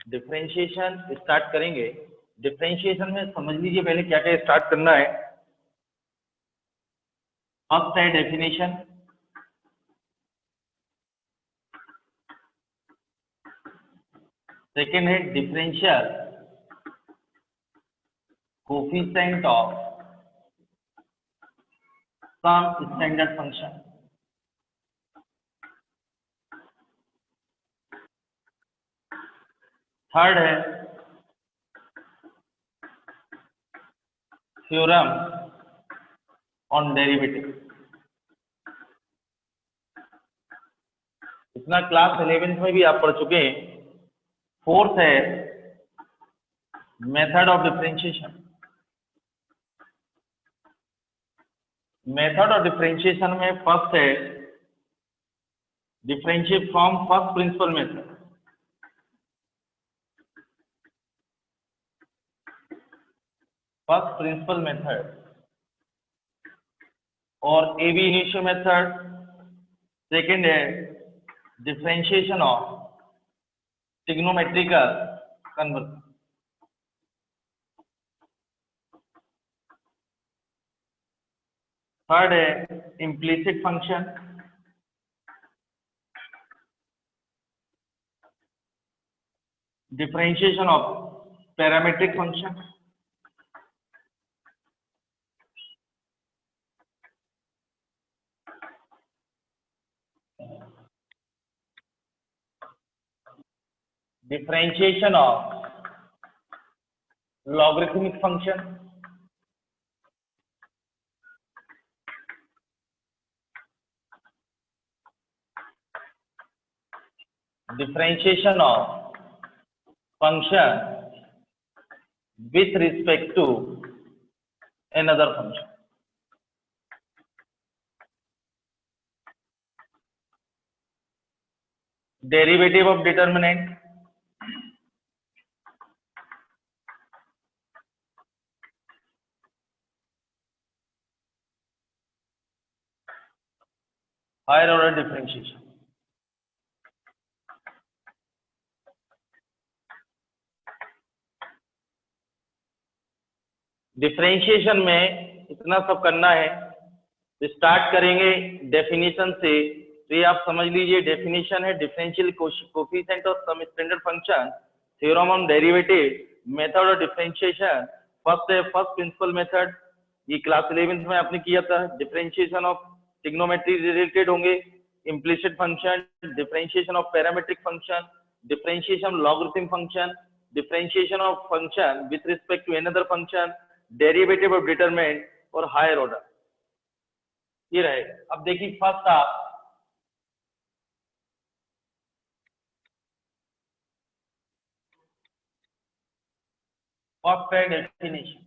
Differentiation start करेंगे। Differentiation में समझ लीजिए पहले क्या क्या स्टार्ट करना है। फर्स्ट है डेफिनेशन, सेकेंड है differential coefficient of some standard function, third है थ्योरम ऑन डेरिवेटिव। इतना क्लास 11th में भी आप पढ़ चुके हैं। फोर्थ है method of differentiation. Method of differentiation में फर्स्ट है differentiate from first principle method. First principle method और AB इनिशियल मेथड। सेकेंड है differentiation of trigonometrical conversion. Third है implicit function. Differentiation of parametric function. Differentiation of logarithmic function. Differentiation of function with respect to another function। Derivative of determinant। Higher order differentiation। Differentiation में इतना सब करना है। Start करेंगे definition से। तो ये आप समझ लीजिए डेफिनेशन है differential coefficient of some standard function, theorem on derivative, method of differentiation. First है फर्स्ट प्रिंसिपल मेथड, ये क्लास 11th में आपने किया था। डिफरेंशिएशन ऑफ ट्रिग्नोमेट्री रिलेटेड होंगे, implicit function, differentiation of parametric function, differentiation logarithm function, differentiation of function with respect to another function, derivative of determinant और higher order. ये रहे। अब देखिए फर्स्ट आप फर्स्ट है definition.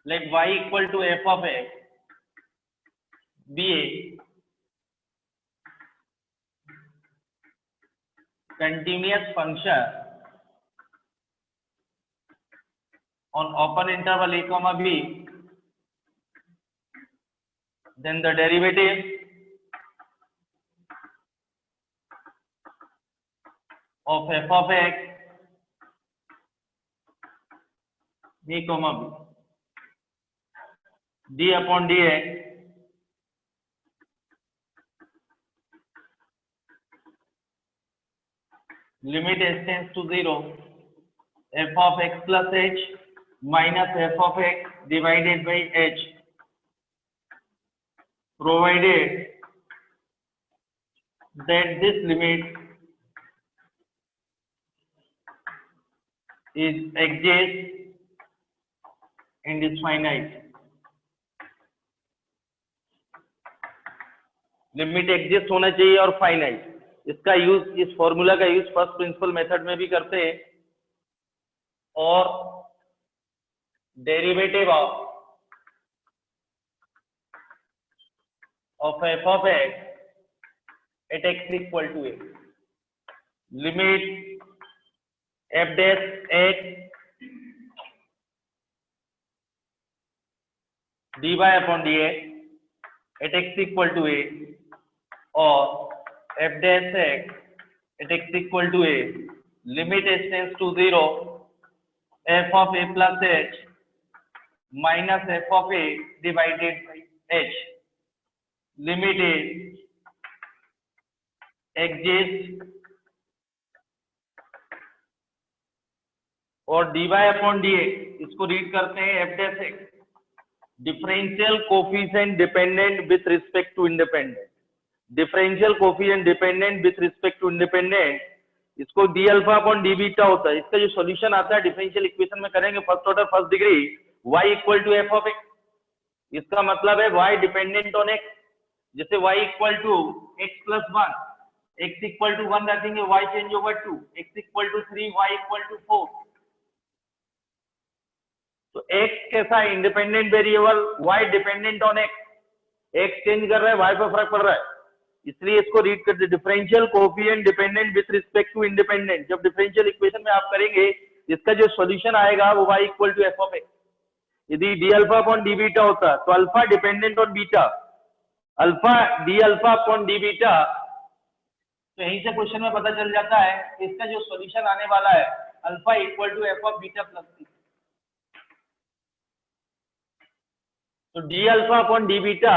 Let y equal to f of x be a continuous function on open interval a comma b, then the derivative of f of x a comma b d upon dx limit s tends to 0 f of x plus h minus f of x divided by h, provided that this limit is exists and is finite। Limit exist होना चाहिए और finite. इसका use, इस formula का use first principle method में भी करते हैं। और derivative of f of x at x equal to a, limit f dash x d y upon d x at x equal to a और f dash x at x equal to a, limit h tends to 0, f of a plus h minus f of a divided by h, limit is exists और dy upon dx, इसको read करते हैं f dash x, differential coefficient dependent with respect to independent, differential coefficient dependent with respect to independent, इसको d alpha upon d beta होता है। इसका जो solution आता है डिफरेंशियल इक्वेशन में करेंगे first order first degree, y equal to f of x, इसका मतलब है y डिपेंडेंट ऑन x, जैसे y equal to x plus 1, x equal to 1 रखेंगे y change over 2, x equal to 3, y equal to 4। तो x कैसा है? Independent variable, y dependent on x, x change कर रहा है y पर फर्क पड़ रहा है, इसलिए इसको रीड करते differential coefficient dependent with respect to independent. जब डिफरेंशियल इक्वेशन में आप करेंगे इसका जो सॉल्यूशन आएगा वो y equal to f of x. यदि d alpha upon d beta होता तो alpha dependent on beta, alpha d alpha upon d beta, तो यहीं से क्वेश्चन में पता चल जाता है इसका जो सॉल्यूशन आने वाला है alpha equal to f of beta plus c. तो d alpha upon d beta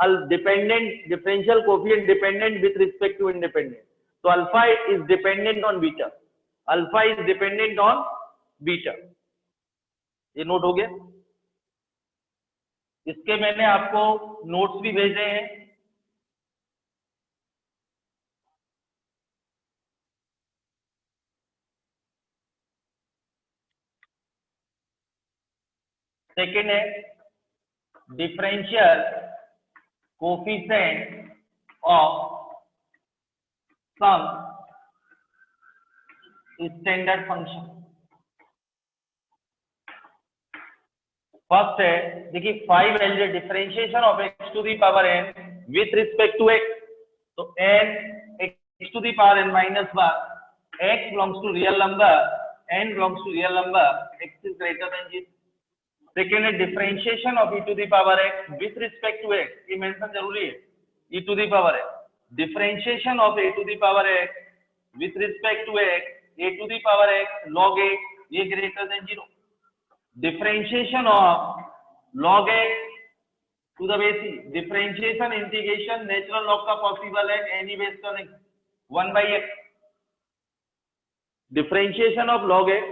dependent, differential coefficient dependent with respect to independent, तो alpha is dependent on beta, alpha is dependent on beta. ये note हो गया? इसके मैंने आपको notes भी भेजे हैं, सेकेंड है differential coefficient of some standard function. First है देखिए 5 एलजे differentiation of x to the power n with respect to x, तो n x to the power n minus 1, x belongs to real number, n belongs to real number, x is greater than 0। Second है differentiation of e to the power x with respect to x, ये mention जरूरी है, e to the power x, differentiation of a to the power x with respect to x, a to the power x log a, ये greater than 0। Differentiation of log x to the base e, differentiation integration natural log का possible है, any base का नहीं, 1 by x, differentiation of log x,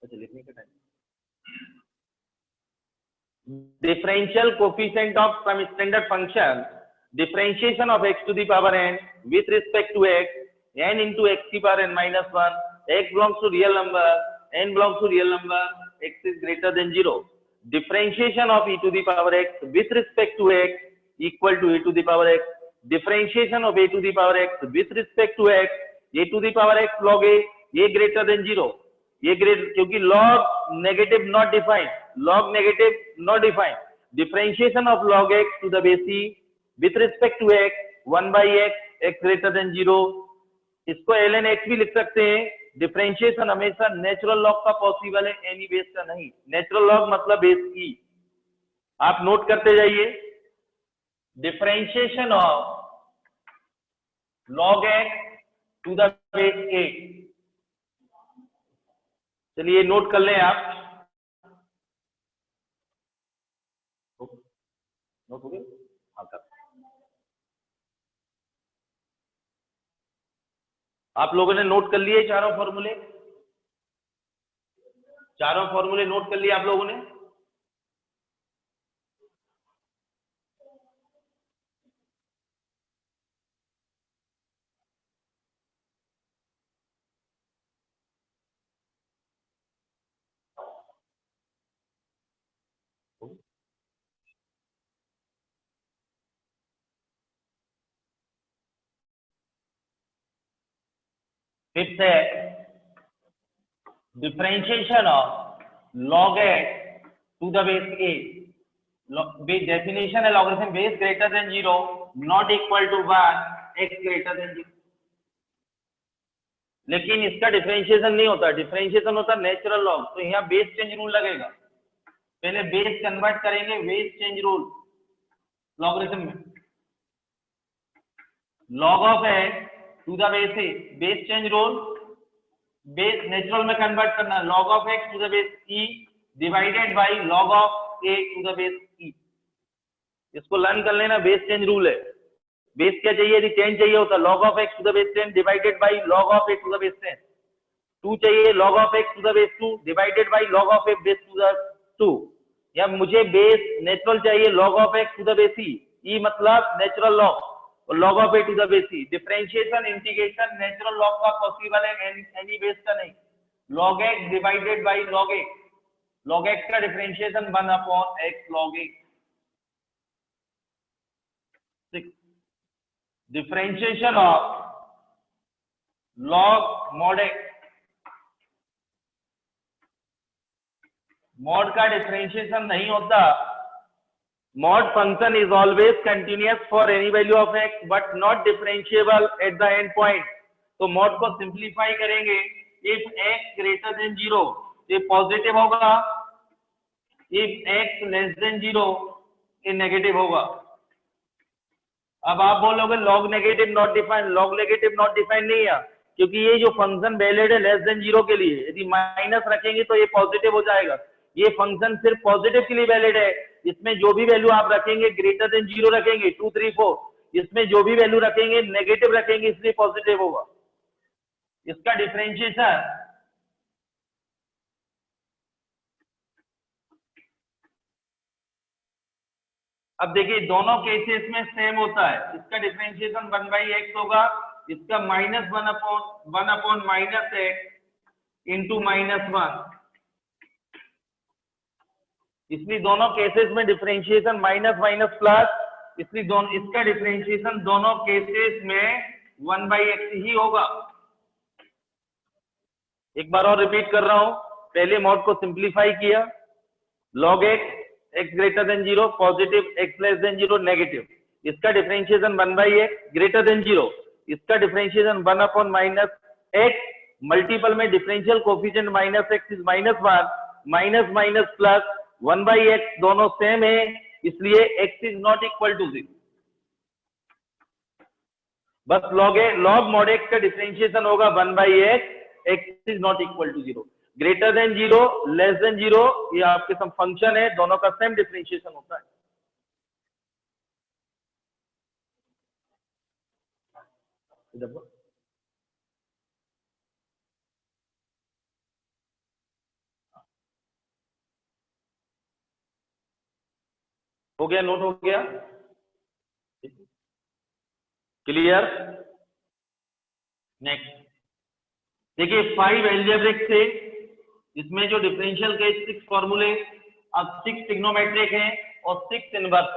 अच्छा लिखने का time, differential coefficient of some standard function, differentiation of x to the power n with respect to x, n into x to the power n minus 1, x belongs to real number, n belongs to real number, x is greater than 0. Differentiation of e to the power x with respect to x equal to e to the power x, differentiation of a to the power x with respect to x, a to the power x log a, ये greater than 0, ये great, क्योंकि log negative not defined, log negative not defined, differentiation of log x to the base e with respect to x 1 by x, x greater than 0, इसको ln x भी लिख सकते हैं। Differentiation हमेशा natural log का possible है, any base का नहीं, नेचुरल लॉग मतलब बेस e, आप नोट करते जाइए, differentiation of log x to the base a, चलिए नोट कर लें आप, नोट हो गया? हाँ कर, आप लोगों ने नोट कर लिए चारों फॉर्मूले, चारों फॉर्मूले नोट कर लिए आप लोगों ने? फिफ्थ है differentiation of log x to the base a, definition है logarithm base greater than 0 not equal to 1, x greater than 0, लेकिन इसका डिफरेंशिएशन नहीं होता, डिफरेंशिएशन होता नेचुरल लॉग, तो यहाँ बेस चेंज रूल लगेगा, पहले बेस कन्वर्ट करेंगे, बेस चेंज रूल लॉगरिथम में, log of x to the base a, base change rule, base natural में कन्वर्ट करना, log of x to the base e divided by log of a to the base e। इसको learn कर लेना, base change rule है। Base क्या चाहिए, यदि 10 चाहिए होता log of x to the base 10 divided by log of a to the base 10। 2 चाहिए log of x to the base 2 divided by log of a base to the 2। या मुझे base natural चाहिए log of x to the base e, e मतलब natural log, और log of a to the base e। Differentiation integration natural log का possible है, any base का नहीं। log x divided by log x, log x का differentiation 1/x log x। Differentiation of log mod x, mod का differentiation नहीं होता। mod function is always continuous for any value of x but not differentiable at the end point। तो mod को simplify करेंगे, if x greater than 0 ये positive होगा, if x less than 0 ये negative होगा। अब आप बोलोगे log negative not defined, log negative not defined नहीं है, क्योंकि ये जो फंक्शन वैलिड है लेस देन 0 के लिए, यदि माइनस रखेंगे तो ये पॉजिटिव हो जाएगा। ये फंक्शन सिर्फ पॉजिटिव के लिए वैलिड है, इसमें जो भी वैल्यू आप रखेंगे ग्रेटर देन 0 रखेंगे 2 3 4, इसमें जो भी वैल्यू रखेंगे नेगेटिव रखेंगे, इसलिए पॉजिटिव होगा। इसका डिफरेंशिएशन अब देखिए दोनों केसेस में सेम होता है। इसका डिफरेंशिएशन 1/x होगा, इसका -1 अपॉन माइनस x इंटू -1। इसलिए दोनों केसेस में डिफरेंशिएशन माइनस माइनस प्लस, इसलिए दोनों इसका डिफरेंशिएशन दोनों केसेस में 1/x ही होगा। एक बार और रिपीट कर रहा हूं, पहले मॉड को सिंप्लीफाई किया, log x greater than 0 positive, x less than 0 negative, इसका डिफरेंशिएशन 1/x ग्रेटर देन 0, इसका differentiation 1 upon minus x, multiple में differential coefficient -x is -1, minus minus plus 1/x, दोनों सेम है, इसलिए x is not equal to 0। बस log mod x का differentiation होगा 1/x, x is not equal to 0। Greater than 0 less than 0 ये आपके सब फंक्शन है, दोनों का सेम डिफरेंशिएशन होता है। हो गया, नोट हो गया, क्लियर। नेक्स्ट देखिए 5 एल्जेब्रिक थे, इसमें जो डिफरेंशियल के 6 फॉर्मूले, अब 6 ट्रिग्नोमेट्रिक हैं और 6 इनवर्स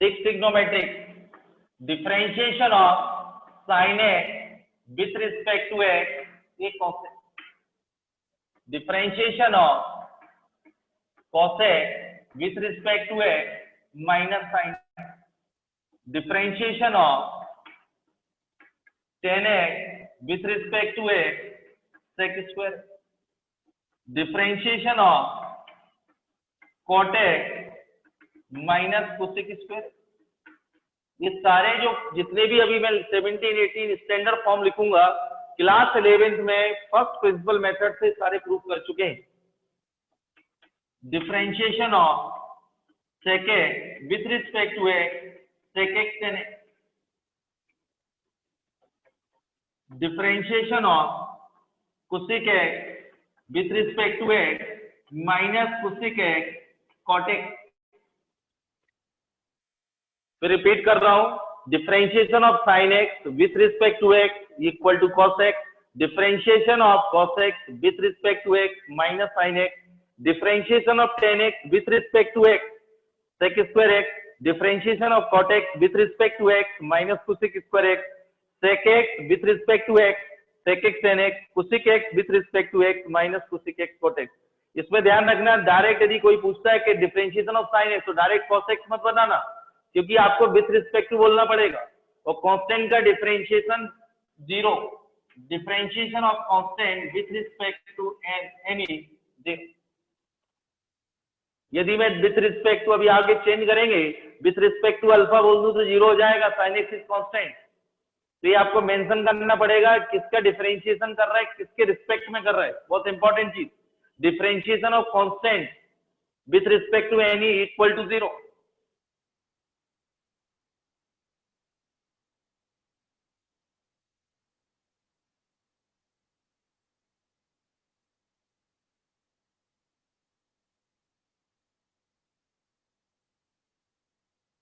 है। Trigonometric differentiation of sin x with respect to x, ये cosec, differentiation of cosec with respect to x minus sin, differentiation of tan x with respect to x sec square, differentiation of cot x minus cosec square. ये सारे जो जितने भी अभी मैं 17 18 standard form लिखूंगा, class 11th में first principle method से सारे प्रूव कर चुके हैं। Differentiation of sec x with respect to x sec x tan x, differentiation of cosec x with respect to x minus cosec x cot x। फिर repeat कर रहा हूं, differentiation of sin x with respect to x equal to cos x, differentiation of cos x with respect to x minus sin x, differentiation of tan x with respect to x sec square x, differentiation of cot x with respect to x minus cosec square x, sec x with respect to x sec x tan x, cosec x with respect to x minus cosec x cot x। इसमें ध्यान रखना, direct यदि कोई पूछता है कि differentiation of sin x तो direct cos x मत बताना, क्योंकि आपको विथ रिस्पेक्ट टू बोलना पड़ेगा, और कांस्टेंट का differentiation 0, differentiation of constant with respect to any यदि मैं विथ रिस्पेक्ट टू, अभी आगे चेंज करेंगे, विथ रिस्पेक्ट टू अल्फा बोल दूं तो 0 हो जाएगा, साइन एक्स इज कांस्टेंट। तो ये आपको मेंशन करना पड़ेगा किसका डिफरेंशिएशन कर रहा है, किसके रिस्पेक्ट में कर रहा है, बहुत इंपॉर्टेंट चीज। Differentiation of constant with respect to any equal to 0।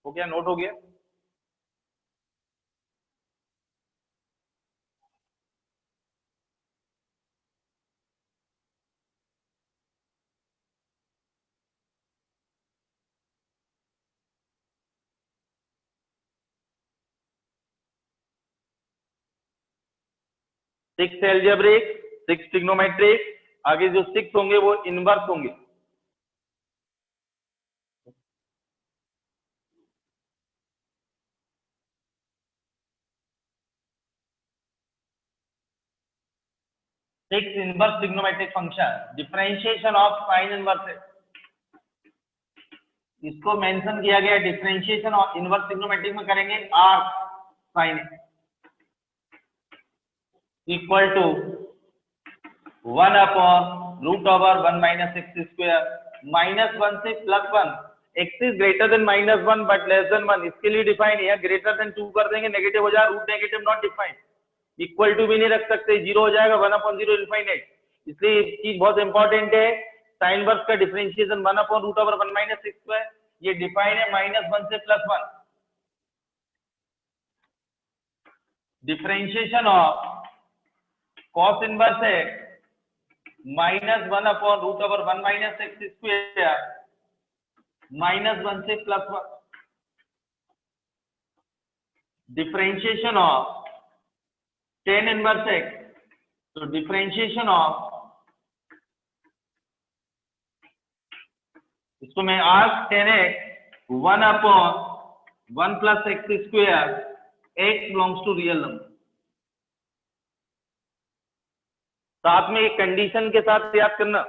हो गया, नोट हो गया? सिक्स एल्जेब्रिक, सिक्स ट्रिग्नोमेट्रिक, आगे जो सिक्स होंगे वो इनवर्स होंगे। Six inverse trigonometric function, differentiation of sine inverse है, इसको मेंशन किया गया। डिफरेंशिएशन ऑफ इनवर्स ट्रिग्नोमेट्रिक में करेंगे arc sine equal to 1 upon root over 1 minus x square, -1 से +1, x is greater than -1 but less than 1, इसके लिए डिफाइन है, ग्रेटर देन 2 कर देंगे, नेगेटिव हो जाएगा, root negative not defined, equal to भी नहीं रख सकते, 0 हो जाएगा, 1 अपॉन 0 इनफाइनाइट। इसलिए ये चीज बहुत इंपॉर्टेंट है, साइन इनवर्स का differentiation 1 upon root over 1 minus x square, ये डिफाइन है -1 से +1। डिफरेंशिएशन ऑफ cos इनवर्स है -1 upon root over 1 minus x square, -1 से +1। Differentiation of tan inverse x, तो डिफरेंशिएशन ऑफ, इसको मैं arc tan x 1 upon 1 plus x square, x belongs to real number. साथ में एक कंडीशन के साथ याद करना,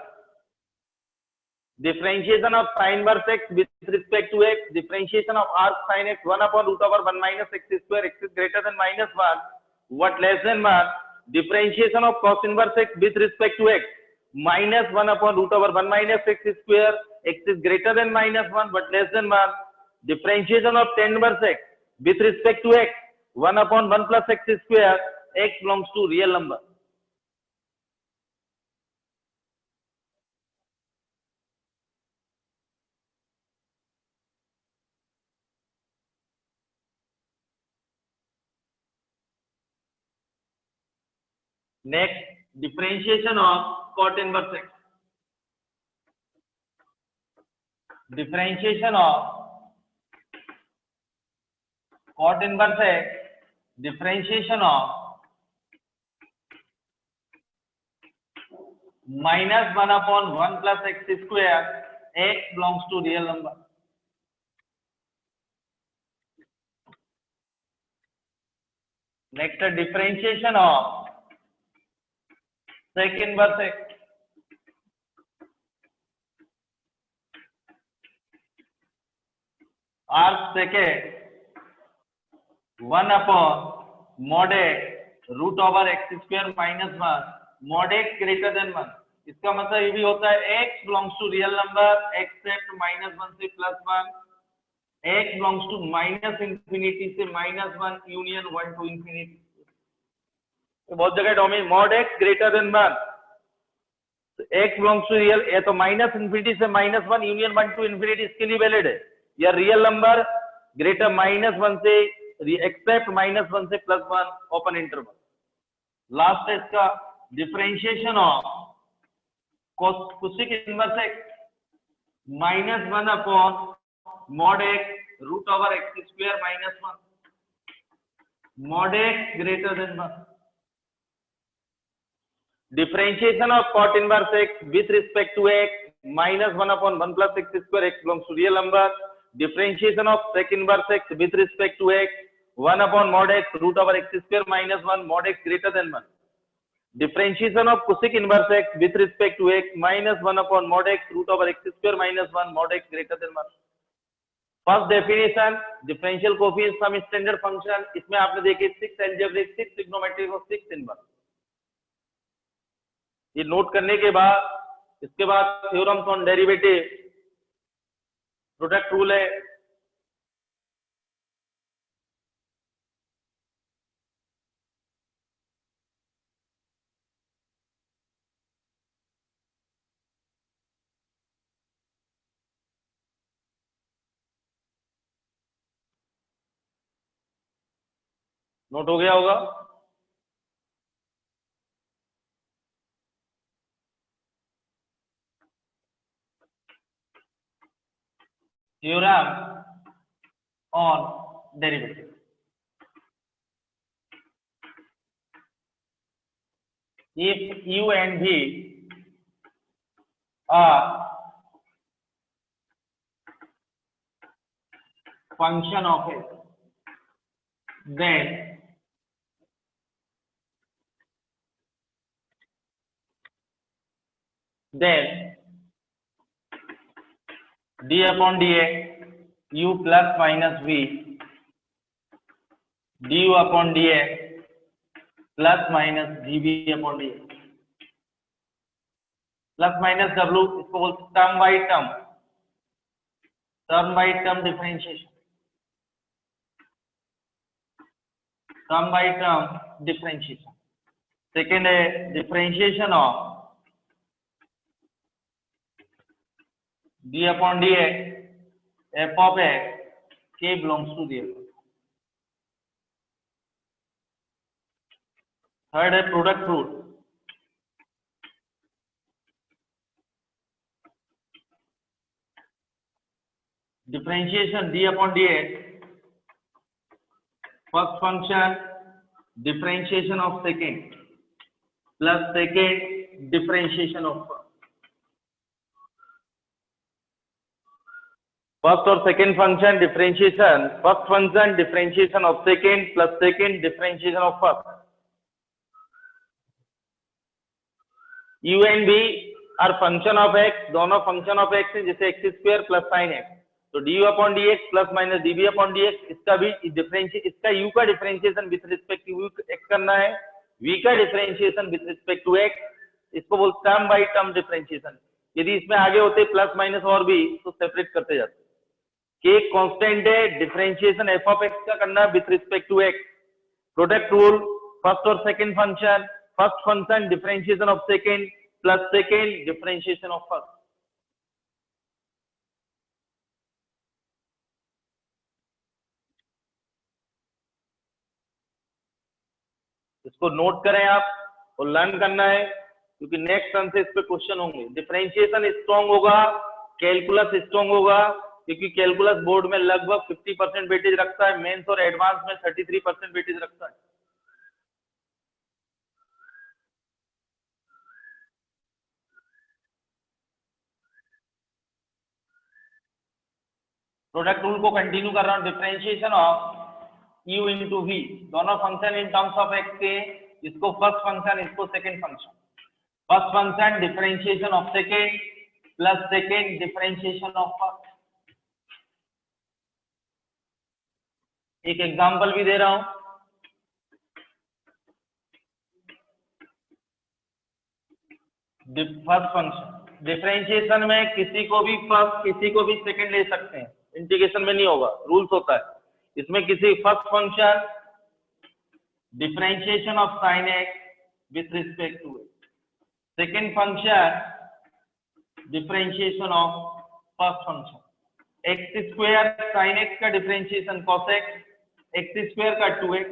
differentiation of sine inverse x with respect to x, differentiation of arc sine x 1 upon root over 1 minus x square, x is greater than -1 what less than 1, differentiation of cos inverse x with respect to x, -1 upon root over 1 minus x square, x is greater than -1 but less than 1, differentiation of tan inverse x with respect to x, 1 upon 1 plus x square, x belongs to real number. Next, differentiation of cot inverse x. Differentiation of cot inverse x, differentiation of -1 upon 1 plus x square, x belongs to real number. Next, differentiation of sec inverse x, arc sec x 1 upon mod x root over x square minus 1 mod x greater than 1। इसका मतलब ये भी होता है x belongs to real number except -1 से +1, x belongs to -infinity से -1 union 1 to infinity। तो बहुत जगह domain mod x greater than 1, तो x belongs to real, ये तो -infinity से -1 union 1 to infinity इसके लिए वैलिड है, या रियल नंबर ग्रेटर -1 से एक्सेप्ट -1 से +1 ओपन इंटरवल। लास्ट है इसका differentiation of cosec inverse x -1 upon mod x root over x square -1 mod x greater than 1। Differentiation of cot inverse x with respect to x -1 upon 1 plus x square, x belongs to real number. Differentiation of sec inverse x with respect to x 1 upon mod x root over x square -1 mod x greater than 1। Differentiation of cosec inverse x with respect to x -1/mod x root over x square -1 mod x greater than 1। First definition differential coefficient some standard function, इसमें आपने देखे 6 algebraic, 6 trigonometric और 6 inverse. ये note करने के बाद इसके बाद theorems on derivative, product rule है, नोट हो गया होगा। Theorem on derivative, if u and v are function of x, then d upon dx u plus minus v du upon dx plus minus dv upon dx plus minus w, इसको बोलते term by term, term by term differentiation, term by term differentiation. Second है differentiation of d upon dx f of x k belongs to the f। Third है product rule, differentiation d upon dx first function differentiation of second plus second differentiation of first और second function differentiation, first function differentiation of second plus second differentiation of first. u and v are function of x, दोनों function of x है, जैसे x square plus sine x, तो du upon dx plus minus dv upon dx, इसका भी differentiation, इसका u का differentiation with respect to x करना है, v का differentiation with respect to x, इसको बोलते टर्म बाई टर्म डिफरेंशिएशन। यदि इसमें आगे होते प्लस माइनस और भी तो सेपरेट करते जाते। k कांस्टेंट है, डिफरेंशिएशन f ऑफ x का करना है with respect to x। Product rule, first और second function, first function differentiation of second plus second differentiation of first. इसको नोट करें आप और लर्न करना है, क्योंकि नेक्स्ट टर्म से इस पे क्वेश्चन होंगे। डिफरेंशिएशन स्ट्रॉन्ग होगा, कैलकुलस स्ट्रॉन्ग होगा, क्योंकि कैलकुलस बोर्ड में लगभग 50% वेटेज रखता है, मेंस और एडवांस में 33% वेटेज रखता है। प्रोडक्ट रूल को कंटिन्यू कर रहा हूं। Differentiation of u into v, दोनों function in terms of x के, इसको फर्स्ट फंक्शन, इसको second function. First function differentiation of second plus second differentiation of first. एक एग्जांपल भी दे रहा हूं, फर्स्ट फंक्शन डिफरेंशिएशन में किसी को भी फर्स्ट किसी को भी सेकंड ले सकते हैं, इंटीग्रेशन में नहीं होगा, रूल्स होता है। इसमें किसी first function differentiation of sine x with respect to x, second function differentiation of first function, x square sine x का differentiation cos x, x square का 2x।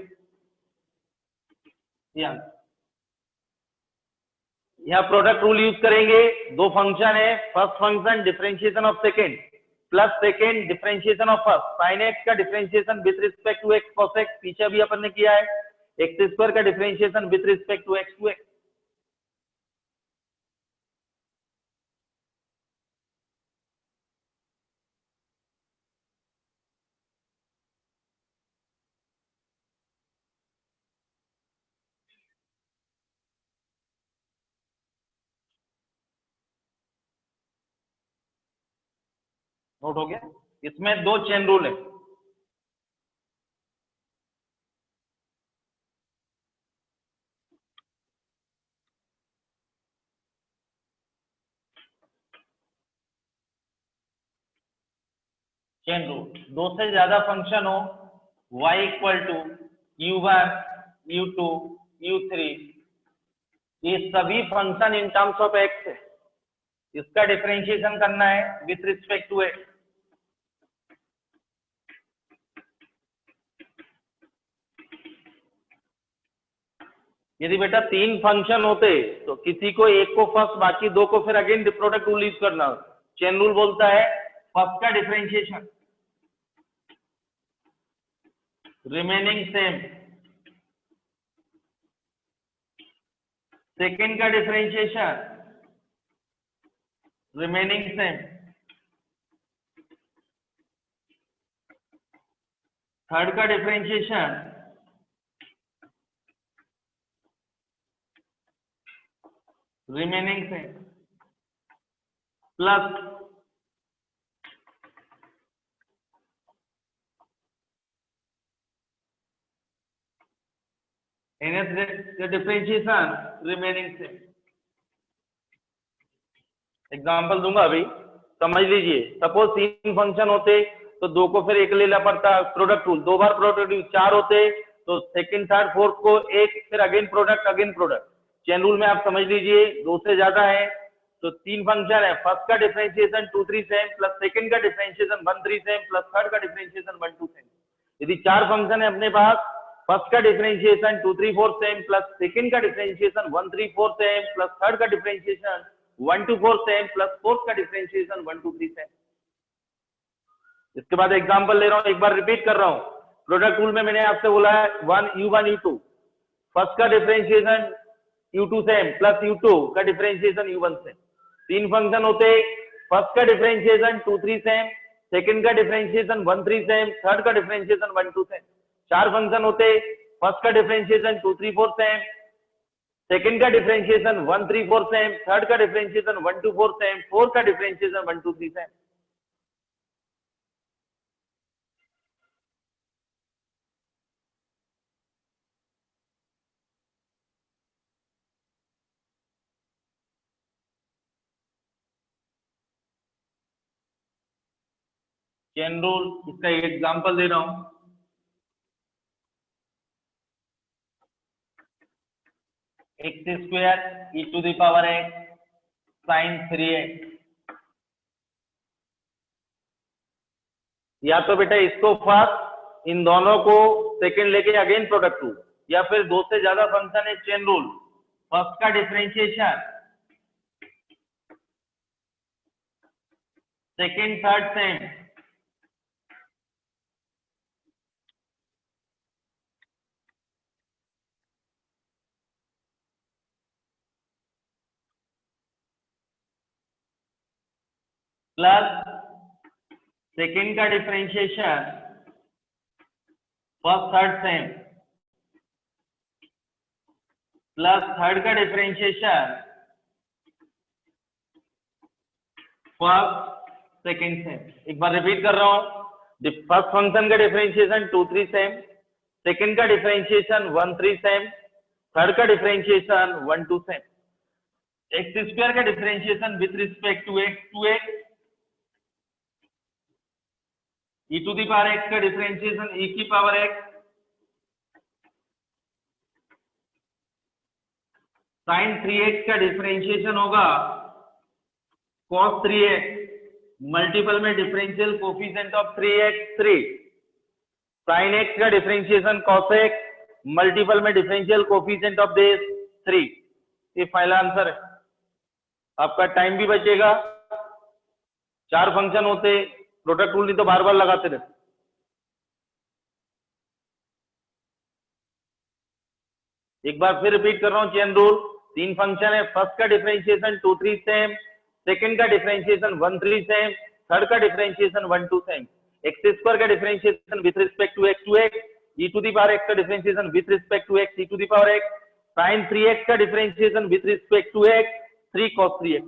यहाँ प्रोडक्ट रूल यूज करेंगे, दो फंक्शन है, first function differentiation of second plus second differentiation of first, sine x का differentiation with respect to x cos x, पीछे भी अपन ने किया है, एक्स स्क्वायर का differentiation with respect to x to x. Note हो गया। इसमें दो चेन रूल है। चेन रूल, दो से ज्यादा फंक्शन हो, y equal to u1 u2 u3, ये सभी function in terms of x है, इसका डिफरेंशिएशन करना है विथ रिस्पेक्ट टू एक्स। यदि बेटा तीन फंक्शन होते तो किसी को एक को फर्स्ट, बाकी दो को फिर अगेन प्रोडक्ट रूल यूज करना। चेन रूल बोलता है फर्स्ट का डिफरेंशिएशन रिमेनिंग सेम, सेकेंड का डिफरेंशिएशन रिमेनिंग सेम, थर्ड का differentiation remaining same, plus differentiation remaining same. Example दूंगा अभी, समझ लीजिए। सपोज तीन फंक्शन होते तो दो को फिर एक लेना पड़ता, प्रोडक्ट रूल, दो बार प्रोडक्ट रूल। चार होते तो सेकंड थर्ड फोर्थ को एक, फिर अगेन प्रोडक्ट। चेन रूल में आप समझ लीजिए, दो से ज्यादा है तो तीन फंक्शन है, फर्स्ट का डिफरेंशिएशन 2 3 सेम, प्लस सेकंड का डिफरेंशिएशन 1 3 सेम, प्लस थर्ड का डिफरेंशिएशन 1 2 सेम। यदि चार फंक्शन है अपने पास, फर्स्ट का डिफरेंशिएशन 2 3 4 सेम, प्लस सेकंड का डिफरेंशिएशन 1 3 4 सेम, प्लस थर्ड का डिफरेंशिएशन 1 2 4 सेम, प्लस फोर्थ का डिफरेंशिएशन 1 2 3 सेम। इसके बाद एग्जांपल ले रहा हूं, एक बार रिपीट कर रहा हूं। प्रोडक्ट रूल में मैंने आपसे बोला है u1 u2, फर्स्ट का differentiation u2 same, plus u2 का डिफरेंशिएशन u1 सेम। तीन फंक्शन होते, फर्स्ट का डिफरेंशिएशन 2 3 सेम, सेकंड का डिफरेंशिएशन 1 3 सेम, थर्ड का डिफरेंशिएशन 1 2 सेम। चार फंक्शन होते, फर्स्ट का डिफरेंशिएशन 2 3 4 सेम, सेकंड का डिफरेंशिएशन 1 3 4 सेम, थर्ड का डिफरेंशिएशन 1 2 4 सेम, फोर्थ का डिफरेंशिएशन 1 2 3 सेम। चेन रूल, इसका एक एग्जांपल दे रहा हूं। X square E to the power x sine 3x, या तो बेटा इसको फर्स्ट, इन दोनों को सेकंड लेके अगेन प्रोडक्ट रूल, या फिर दो से ज्यादा फंक्शन है, चेन रूल, फर्स्ट का differentiation second third same, plus second का differentiation first third same, plus third का डिफरेंशिएशन फर्स्ट सेकंड सेम। एक बार रिपीट कर रहा हूं, फर्स्ट फंक्शन का डिफरेंशिएशन 2 3 सेम, सेकंड का डिफरेंशिएशन 1 3 सेम, थर्ड का डिफरेंशिएशन 1 2 सेम। एक्स स्क्वायर का differentiation with respect to x 2x, e to the power x का डिफरेंशिएशन e की पावर x साइन 3x का डिफरेंशिएशन होगा cos 3x मल्टीपल में differential coefficient of 3x 3, sine x का डिफरेंशिएशन cos x multiple में differential coefficient of this 3। ये final answer है। आपका टाइम भी बचेगा, चार फंक्शन होते, प्रोडक्ट रूल नहीं तो बार बार लगाते रहते। एक बार फिर रिपीट कर रहा हूं, चेन रूल, तीन फंक्शन है, फर्स्ट का डिफरेंशिएशन 2 3 सेम, सेकंड का डिफरेंशिएशन 1 3 सेम, थर्ड का डिफरेंशिएशन 1 2 सेम। एक्स स्क्वायर का differentiation with respect to x 2x, e to the power x का differentiation with respect to x e to the power x, sine 3x का differentiation with respect to x 3 cos 3x।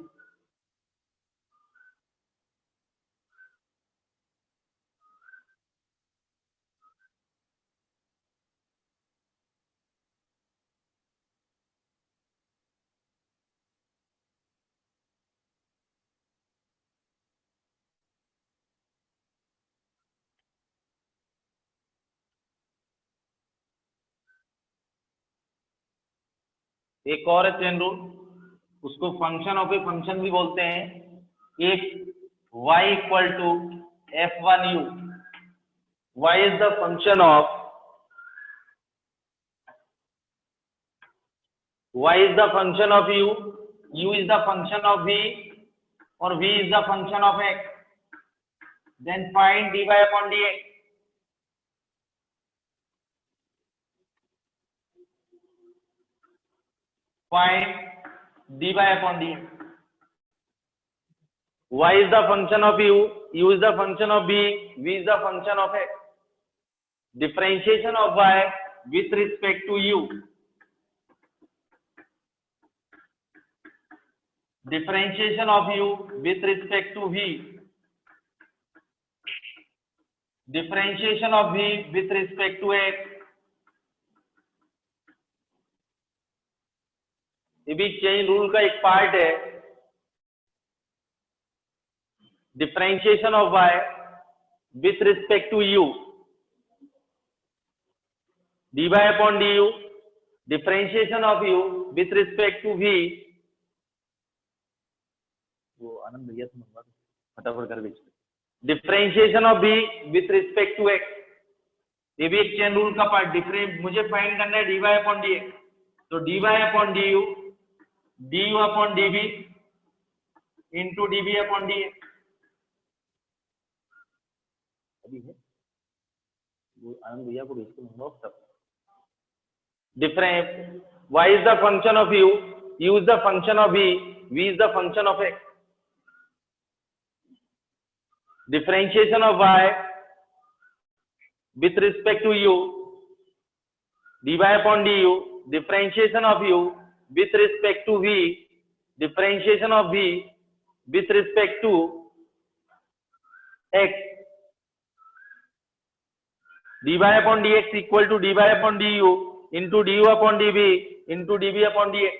एक और है chain rule, उसको function of a function भी बोलते हैं। एक y equal to f1u, y is the function of y is the function of u is the function of v, or v is the function of x. Then find dy upon dx. Find dy upon dx. Y is the function of u is the function of v is the function of x. Differentiation of y with respect to u. Differentiation of u with respect to v. Differentiation of v with respect to x. ये भी chain rule का एक part है। Differentiation of y with respect to u, dy upon du. Differentiation of u with respect to v, वो आनंद भैया से मंगवा दो फटाफट कर भेज। Differentiation of v with respect to x, ये भी एक चेन रूल का पार्ट। डिफरेंस मुझे फाइंड करना है dy अपॉन dx, तो dy upon du, du upon dv into dv upon dx। अभी है वो आनंद भैया को भेज के मंगवाओ सब। Difference y is the function of u is the function of v is the function of x. Differentiation of y with respect to u, dy upon du. Differentiation of u with respect to v, differentiation of v with respect to x. dy upon dx equal to dy upon du into du upon dv into dv upon dx.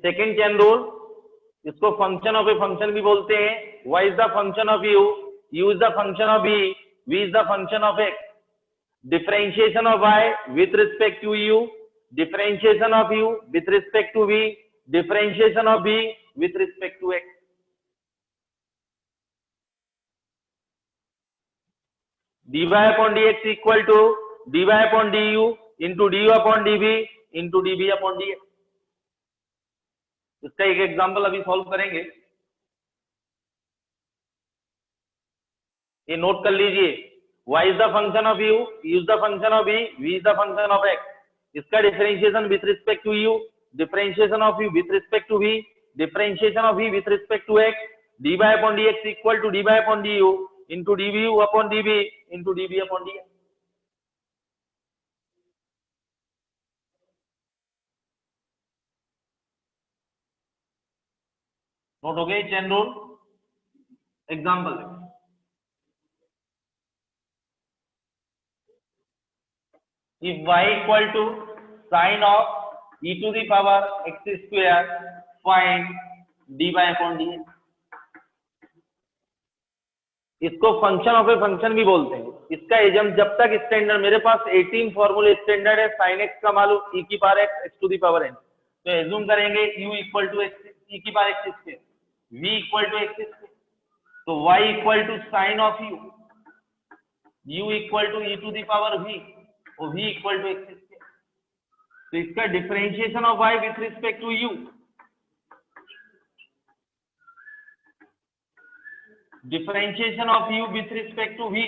Second chain rule, इसको function of a function भी बोलते हैं। y is the function of u is the function of v is the function of x. Differentiation of y with respect to u, differentiation of u with respect to v, differentiation of v with respect to x. dy upon dx equal to dy upon du into du upon dv into dv upon dx. इसका एक example अभी solve करेंगे, ये note कर लीजिए। y is the function of u is the function of v is the function of x. इसका differentiation with respect to u, differentiation of u with respect to v, differentiation of v with respect to x. dy upon dx equal to dy upon du into dv upon dv into dv upon dx. Note हो गई chain rule. Example if y equal to sin of e to the power x square, find dy upon dx. इसको function of a function भी बोलते हैं। इसका एजम जब तक standard, मेरे पास 18 फॉर्मूले स्टैंडर्ड है sin x का मालूम e की power x to the power n, तो एज्यूम करेंगे u equal to x e की power x square, v equal to x square, तो y equal to sine of u equal to e to the power v और v equal to x square. तो इसका differentiation of y with respect to u, differentiation of u with respect to v,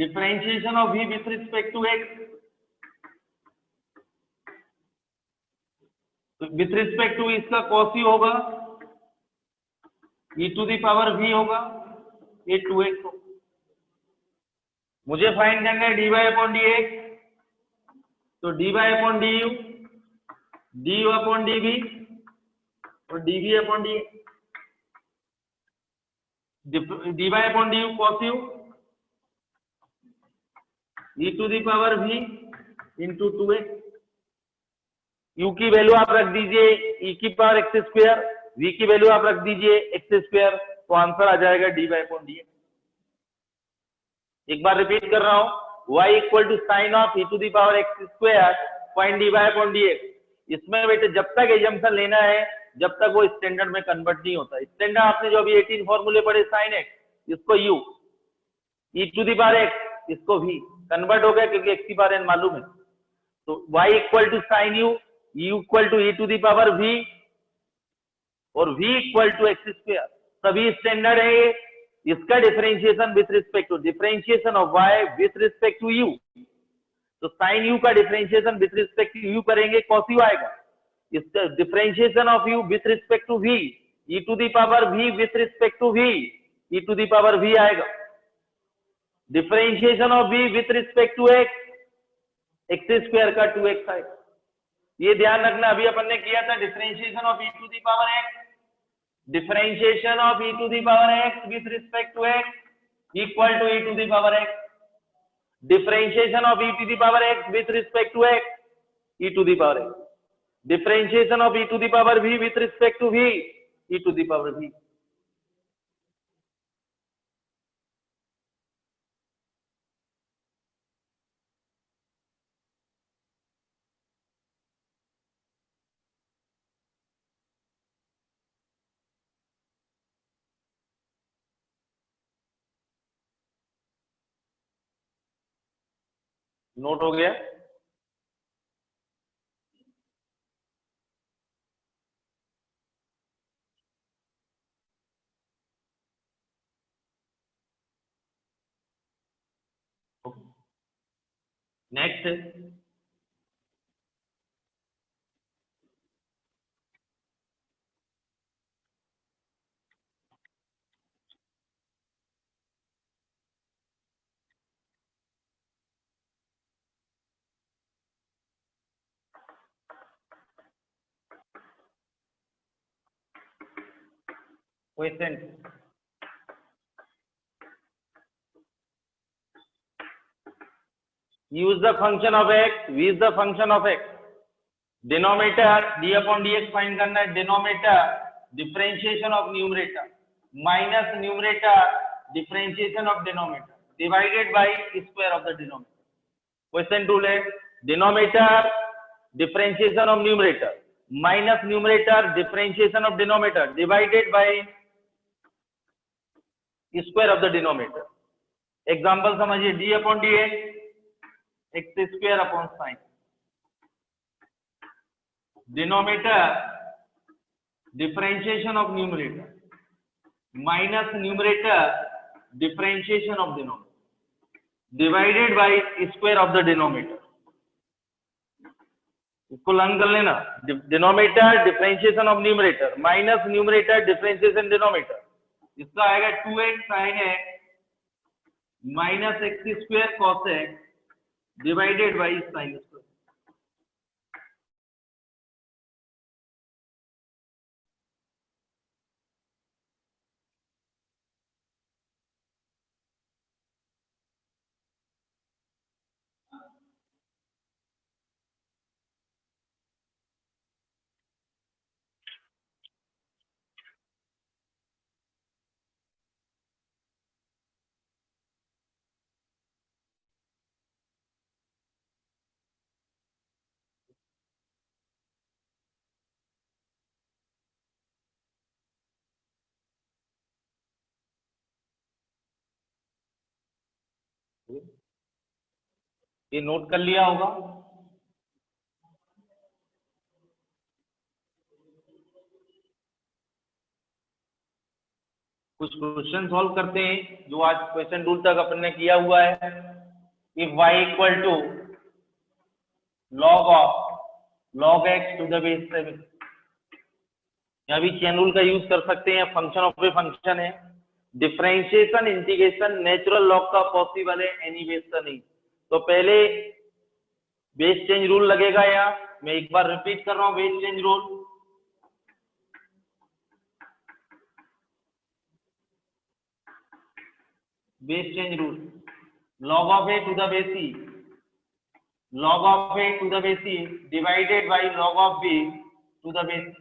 differentiation of v with respect to x, with respect to इसका cos u होगा, e to the power v होगा, ये 2x होगा। मुझे find करना है dy upon dx, तो dy upon du, du upon dv और dv upon dx, dy upon du cos u e to the power v into 2x u की value आप रख दीजिए e की पावर एक्स स्क्वायर, v की value आप रख दीजिए एक्स स्क्वायर, तो आंसर आ जाएगा dy/dx। एक बार रिपीट कर रहा हूं, y equal to sine of e to the power x square point dy/dx। इसमें बेटे जब तक एजम्पशन लेना है जब तक वो स्टैंडर्ड में कन्वर्ट नहीं होता। स्टैंडर्ड आपने जो अभी 18 फॉर्मूले पढ़े साइन एक्स, इसको u, e to the power x इसको v, कन्वर्ट हो गया क्योंकि x की पावर n मालूम है। तो y equal to sine u, u equal to e to the power v और v equal to x square, सभी स्टैंडर्ड है ये। इसका differentiation with respect to differentiation of y with respect to u, तो sine u का differentiation with respect to u करेंगे cos u आएगा। इसका differentiation of u with respect to v, e to the power v with respect to v, e to the power v आएगा। Differentiation of v with respect to x, x square का 2x आएगा। ये ध्यान रखना, अभी अपन ने किया था differentiation of e to the power x, differentiation of e to the power x with respect to x equal to e to the power x, differentiation of e to the power x with respect to x, e to the power x, differentiation of e to the power v with respect to v, e to the power v। Note हो गया? Next, question use the function of x, v is the function of x, denominator d/dx find करना है, denominator differentiation of numerator minus numerator differentiation of denominator divided by square of the denominator. Question rule है denominator differentiation of numerator minus numerator differentiation of denominator divided by square of the denominator. Example समझिए, d/dx x square upon sine, denominator differentiation of numerator minus numerator differentiation of denominator divided by square of the denominator. इसको learn कर लेना, denominator differentiation of numerator minus numerator differentiation denominator, इसका आएगा 2x sin x minus x square cos x divided by sine square. ये note कर लिया होगा? कुछ क्वेश्चन सॉल्व करते हैं जो आज क्वेश्चन रूल तक अपन ने किया हुआ है। If y equal to log x to the base 7, यहाँ भी चेन रूल का यूज कर सकते हैं, फंक्शन ऑफ ए फंक्शन है, डिफरेंशिएशन इंटीग्रेशन नेचुरल लॉग का पॉसिबल है, एनी बेस का नहीं। तो पहले बेस चेंज रूल लगेगा, यहाँ मैं एक बार रिपीट कर रहा हूँ, base change rule, base change rule, log of a to the base e log of a to the base c divided by log of b to the base c.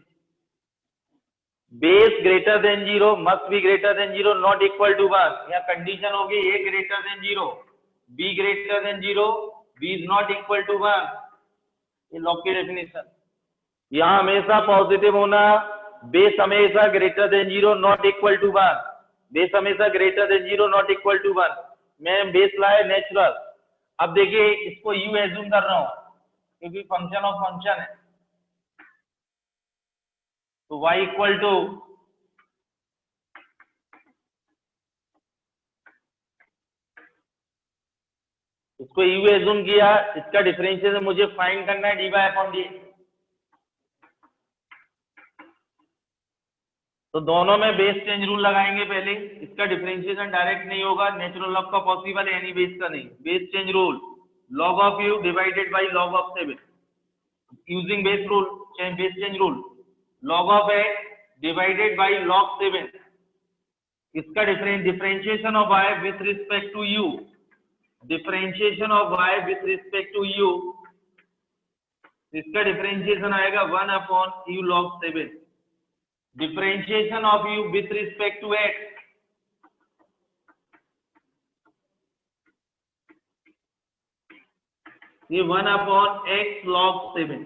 Base greater than 0 must be greater than 0 not equal to 1. यहाँ condition होगी a greater than 0, b greater than 0, b is not equal to 1. ये log की definition. यहाँ हमेशा positive होना, base हमेशा greater than 0 not equal to 1. Base हमेशा greater than 0 not equal to 1. मैं बेस लाया नेचुरल. अब देखिए इसको यू एज्यूम कर रहा हूं क्योंकि फंक्शन ऑफ फंक्शन है. तो y इक्वल टू इसको यू एज्यूम किया. इसका डिफरेंशिएशन मुझे फाइंड करना है dy अपॉन डी. तो दोनों में बेस चेंज रूल लगाएंगे पहले. इसका डिफरेंशिएशन डायरेक्ट नहीं होगा, नेचुरल लॉग का पॉसिबल है, एनी बेस का नहीं. Base change rule log of u divided by log of 7 using base rule, base change rule. log of x divided by log 7. इसका differentiation of y with respect to u, differentiation of y with respect to u, इसका differentiation आएगा 1 upon u log 7. Differentiation of u with respect to x, ये 1 upon x log 7.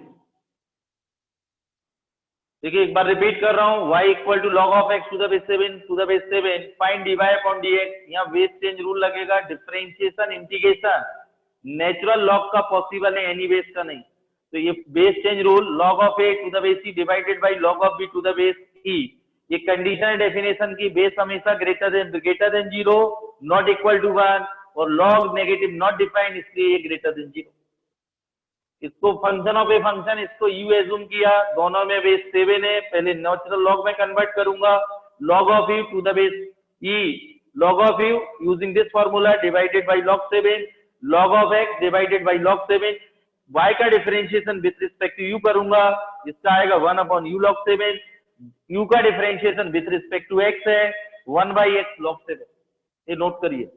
देखिए एक बार repeat कर रहा हूं, y equal to log of x to the base 7 to the base 7. Find dy upon dx. यहाँ base change rule लगेगा. Differentiation integration natural log का पॉसिबल है, एनी बेस का नहीं. तो ये base change rule log of a to the base c divided by log of b to the base e. ये condition है डेफिनेशन की. बेस हमेशा greater than 0 not equal to 1 और लॉग नेगेटिव नॉट डिफाइंड, इसलिए ये greater than 0. इसको function of a function, इसको u assume किया. दोनों में बेस 7 है. पहले नेचुरल लॉग में कन्वर्ट करूंगा. Log of u to the base e, log of u using this formula divided by log 7, log of x divided by log 7. y का differentiation with respect to u करूंगा. इसका आएगा 1 upon u log 7. u का differentiation with respect to x है 1 by x log 7. ये note करिए.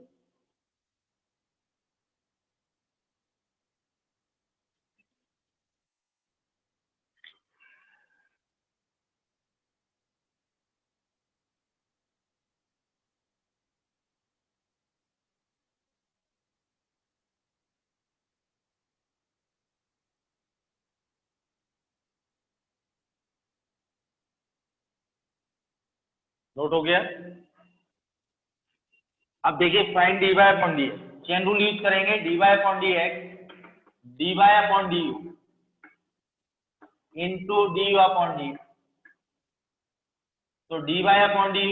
Note हो गया. अब देखिए find dy upon dx. Chain rule use करेंगे. dy upon dx, dy upon du into du upon dx. तो dy upon du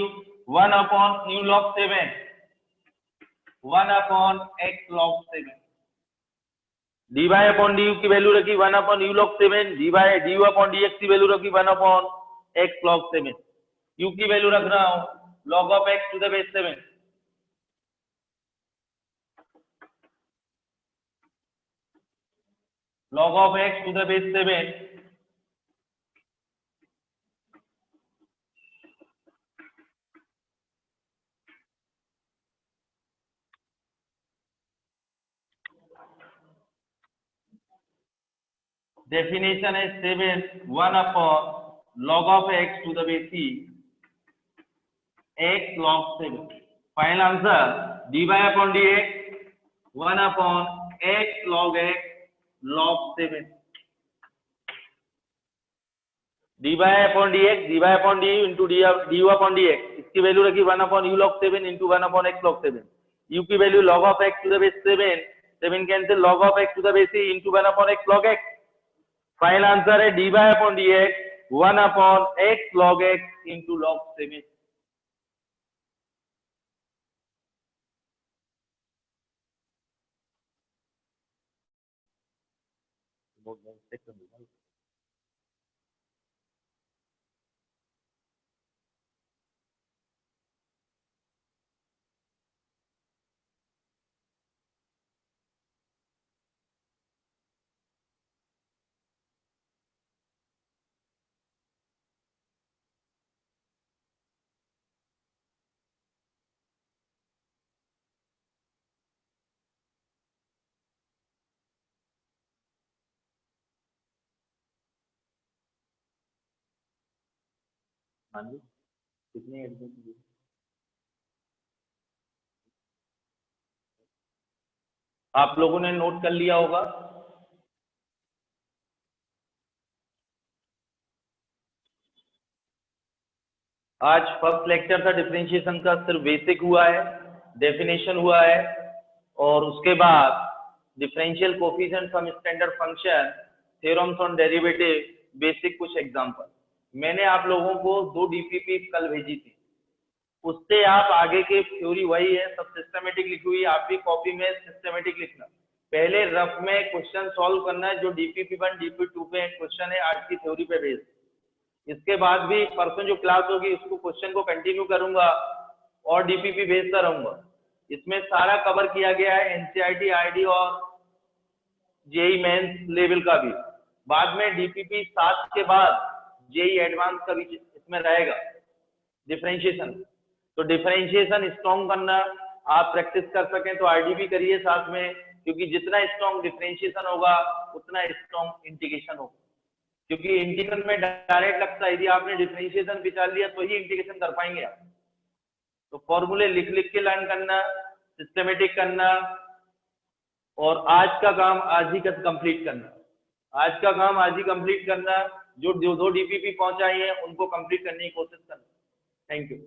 1 upon u log 7, 1 upon x log 7. dy upon du की value रखी 1 upon u log 7. du upon dx की value रखी 1 upon x log 7. u की value रख रहा हूं log of x to the base 7. log of x to the base 7 definition is 7 1 upon log of x to the base c x log 7. Final answer dy upon dx 1 upon x log x log 7. dy upon dx, dy upon du into du upon dx. इसकी value रखी 1 upon u log 7 into 1 upon x log 7. u की value log of x to the base 7, 7 cancel log of x to the base c into 1 upon x log x. Final answer है dy upon dx 1 upon x log x into log 7. हाँ जी, कितनी admission? आप लोगों ने note कर लिया होगा। आज फर्स्ट लेक्चर था डिफरेंशिएशन का, सिर्फ बेसिक हुआ है, डेफिनेशन हुआ है, और उसके बाद differential coefficient from standard function, theorems on derivative, basic कुछ एग्जांपल। मैंने आप लोगों को 2 डीपीपी कल भेजी थी, उससे आप आगे के थ्योरी वही है, सब सिस्टमेटिक लिखी हुई है, आप भी कॉपी में सिस्टमेटिक लिखना। पहले रफ में क्वेश्चन सॉल्व करना है, जो डीपीपी 1 डीपीपी 2 पे क्वेश्चन है आज की थ्योरी पे बेस्ड। इसके बाद भी परसों जो क्लास होगी उसको क्वेश्चन को कंटिन्यू करूंगा और डीपीपी भेजता रहूंगा। इसमें सारा कवर किया गया है, एनसीईआरटी, आईडी और जेई मेंस लेवल का भी। बाद में डीपीपी 7 के बाद जेई एडवांस का भी इसमें रहेगा डिफरेंशिएशन। तो डिफरेंशिएशन स्ट्रॉन्ग करना, आप प्रैक्टिस कर सकें तो आईडी भी करिए साथ में, क्योंकि जितना स्ट्रॉन्ग डिफरेंशिएशन होगा उतना स्ट्रॉन्ग इंटीग्रेशन होगा। क्योंकि इंटीग्रेशन में डायरेक्ट लगता है, यदि आपने डिफरेंशिएशन विचार लिया तो ही इंटीग्रेशन कर पाएंगे आप। तो फॉर्मूले लिख लिख के लर्न करना, सिस्टमेटिक करना, और आज का काम आज ही कंप्लीट करना। आज का काम आज ही कंप्लीट करना, जो 2 डीपीपी पहुंचाई है उनको कंप्लीट करने की कोशिश करना। Thank you.